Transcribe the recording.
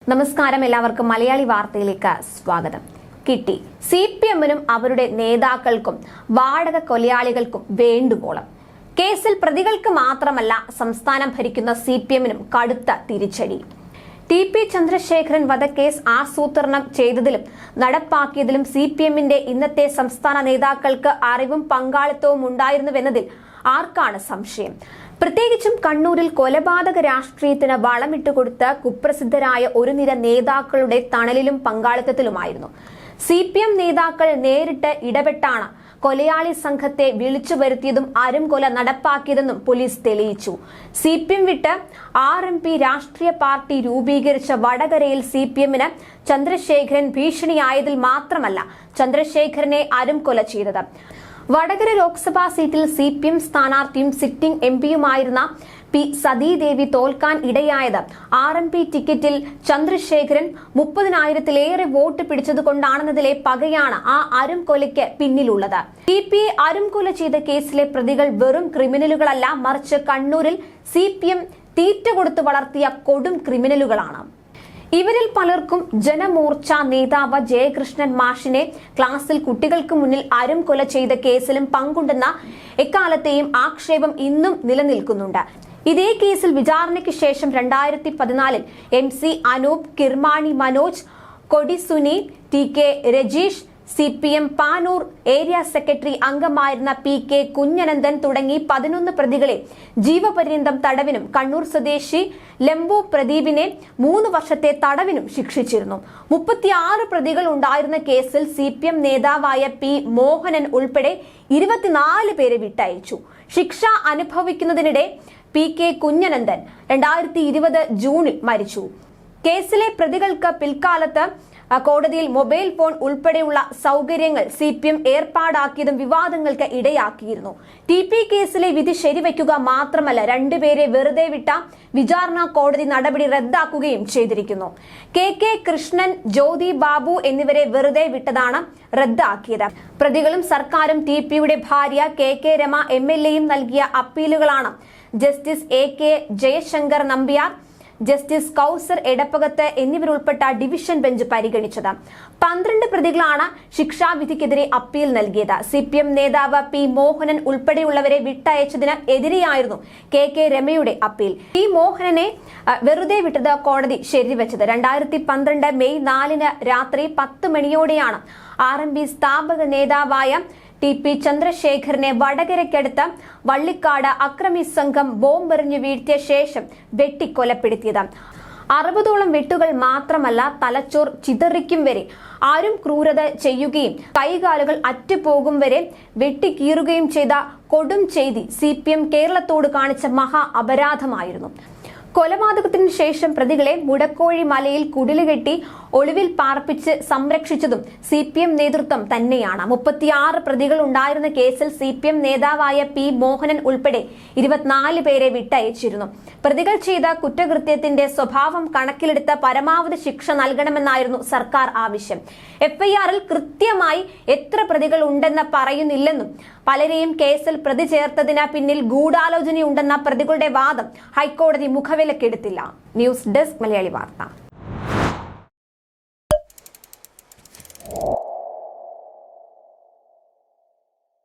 നമസ്കാരം, എല്ലാവർക്കും മലയാളി വാർത്തയിലേക്ക് സ്വാഗതം. കിട്ടി സിപിഎമ്മിനും അവരുടെ നേതാക്കൾക്കും വാടക കൊലയാളികൾക്കും വേണ്ടുവോളം. കേസിൽ പ്രതികൾക്ക് മാത്രമല്ല സംസ്ഥാനം ഭരിക്കുന്ന സിപിഎമ്മിനും കടുത്ത തിരിച്ചടി. ടി.പി. ചന്ദ്രശേഖരൻ വധക്കേസ് ആസൂത്രണം ചെയ്തതിലും നടപ്പാക്കിയതിലും സിപിഎമ്മിന്റെ ഇന്നത്തെ സംസ്ഥാന നേതാക്കൾക്ക് അറിവും പങ്കാളിത്തവും ഉണ്ടായിരുന്നുവെന്നതിൽ ആർക്കാണ് സംശയം? പ്രത്യേകിച്ചും കണ്ണൂരിൽ കൊലപാതക രാഷ്ട്രീയത്തിന് വളമിട്ടുകൊടുത്ത കുപ്രസിദ്ധരായ ഒരു നിര നേതാക്കളുടെ തണലിലും പങ്കാളിത്തത്തിലുമായിരുന്നു. സിപിഎം നേതാക്കൾ നേരിട്ട് ഇടപെട്ടാണ് കൊലയാളി സംഘത്തെ വിളിച്ചു വരുത്തിയതും അരും കൊല നടപ്പാക്കിയതെന്നും പോലീസ് തെളിയിച്ചു. സിപിഎം വിട്ട് RMP രാഷ്ട്രീയ പാർട്ടി രൂപീകരിച്ച വടകരയിൽ സിപിഎമ്മിന് ചന്ദ്രശേഖരൻ ഭീഷണിയായതിൽ മാത്രമല്ല ചന്ദ്രശേഖരനെ അരും കൊല ചെയ്തത്. വടകര ലോക്സഭാ സീറ്റിൽ സിപിഎം സ്ഥാനാർത്ഥിയും സിറ്റിംഗ് എംപിയുമായിരുന്ന പി സതീദേവി തോൽക്കാൻ ഇടയായത് RMP ടിക്കറ്റിൽ ചന്ദ്രശേഖരൻ 30,000-ലേറെ വോട്ട് പിടിച്ചതുകൊണ്ടാണെന്നതിലെ പകയാണ് ആ അരും കൊലയ്ക്ക് പിന്നിലുള്ളത്. ടി.പി. അരും കൊല ചെയ്ത കേസിലെ പ്രതികൾ വെറും ക്രിമിനലുകളല്ല, മറിച്ച് കണ്ണൂരിൽ സിപിഎം തീറ്റ കൊടുത്തു വളർത്തിയ കൊടും ക്രിമിനലുകളാണ്. ഇവരിൽ പലർക്കും ജനമോർച്ച നേതാവ് ജയകൃഷ്ണൻ മാഷിനെ ക്ലാസിൽ കുട്ടികൾക്ക് മുന്നിൽ അരും കൊല ചെയ്ത കേസിലും പങ്കുണ്ടെന്ന എക്കാലത്തെയും ആക്ഷേപം ഇന്നും നിലനിൽക്കുന്നുണ്ട്. ഇതേ കേസിൽ വിചാരണയ്ക്ക് ശേഷം 2014 MC Anoop, Kirmani Manoj, Kodi Suni, TK Rajeesh, CPM Panoor area secretary അംഗമായിരുന്ന PK കുഞ്ഞനന്ദൻ തുടങ്ങി 11 പ്രതികളെ ജീവപര്യന്തം തടവിനും കണ്ണൂർ സ്വദേശി ലംബു പ്രദീപിനെ 3 വർഷത്തെ തടവിനും ശിക്ഷിച്ചിരുന്നു. 36 പ്രതികൾ ഉണ്ടായിരുന്ന കേസിൽ സിപിഎം നേതാവായ P മോഹനൻ ഉൾപ്പെടെ 24 പേരെ വിട്ടയച്ചു. ശിക്ഷ അനുഭവിക്കുന്നതിനിടെ PK കുഞ്ഞനന്ദൻ 2020 ജൂണിൽ മരിച്ചു. കേസിലെ പ്രതികൾക്ക് പിൽക്കാലത്ത് കോടതിയിൽ മൊബൈൽ ഫോൺ ഉൾപ്പെടെയുള്ള സൗകര്യങ്ങൾ സിപിഎം ഏർപ്പാടാക്കിയതും വിവാദങ്ങൾക്ക് ഇടയാക്കിയിരുന്നു. ടി.പി. കേസിലെ വിധി ശരിവയ്ക്കുക മാത്രമല്ല, 2 പേരെ വെറുതെ വിട്ട വിചാരണ കോടതി നടപടി റദ്ദാക്കുകയും ചെയ്തിരിക്കുന്നു. KK കൃഷ്ണൻ, ജ്യോതി ബാബു എന്നിവരെ വെറുതെ വിട്ടതാണ് റദ്ദാക്കിയത്. പ്രതികളും സർക്കാരും ടി.പി.യുടെ ഭാര്യ KK രമ MLAയും നൽകിയ അപ്പീലുകളാണ് justice AK Jayasankar Nambiar, justice Kauser Edappagath എന്നിവരുൾപ്പെട്ട ഡിവിഷൻ ബെഞ്ച് പരിഗണിച്ചത്. 12 പ്രതികളാണ് ശിക്ഷാവിധിക്കെതിരെ അപ്പീൽ നൽകിയത്. സിപിഎം നേതാവ് P മോഹനൻ ഉൾപ്പെടെയുള്ളവരെ വിട്ടയച്ചതിന് എതിരെയായിരുന്നു KK രമയുടെ അപ്പീൽ. P മോഹനനെ വെറുതെ വിട്ടത് കോടതി ശരിവെച്ചത്. 2012 മെയ് 4 രാത്രി 10 മണിയോടെയാണ് RMP സ്ഥാപക നേതാവായ ടി.പി. ചന്ദ്രശേഖരനെ വടകരയ്ക്കടുത്ത് വള്ളിക്കാട് അക്രമി സംഘം ബോംബെറിഞ്ഞു വീഴ്ത്തിയ ശേഷം വെട്ടിക്കൊലപ്പെടുത്തിയത്. 60ഓളം വെട്ടുകൾ മാത്രമല്ല, തലച്ചോർ ചിതറിക്കും വരെ ആരും ക്രൂരത ചെയ്യുകയും കൈകാലുകൾ അറ്റുപോകും വരെ വെട്ടിക്കീറുകയും ചെയ്ത കൊടും ചെയ്തി സിപിഎം കേരളത്തോട് കാണിച്ച മഹാ അപരാധമായിരുന്നു. കൊലപാതകത്തിന് ശേഷം പ്രതികളെ മുടക്കോഴി മലയിൽ കുടിലുകെട്ടി ഒളിവിൽ പാർപ്പിച്ച് സംരക്ഷിച്ചതും സിപിഎം നേതൃത്വം തന്നെയാണ്. 36 പ്രതികൾ ഉണ്ടായിരുന്ന കേസിൽ സിപിഎം നേതാവായ P മോഹനൻ ഉൾപ്പെടെ 24 പേരെ വിട്ടയച്ചിരുന്നു. പ്രതികൾ ചെയ്ത കുറ്റകൃത്യത്തിന്റെ സ്വഭാവം കണക്കിലെടുത്ത് പരമാവധി ശിക്ഷ നൽകണമെന്നായിരുന്നു സർക്കാർ ആവശ്യം. FIR-ൽ കൃത്യമായി എത്ര പ്രതികൾ ഉണ്ടെന്ന് പറയുന്നില്ലെന്നും പലരെയും കേസിൽ പ്രതി ചേർത്തതിന് പിന്നിൽ ഗൂഢാലോചനയുണ്ടെന്ന പ്രതികളുടെ വാദം ഹൈക്കോടതി മുഖവിലക്കെടുത്തില്ല. ന്യൂസ് ഡെസ്ക് മലയാളി വാർത്ത.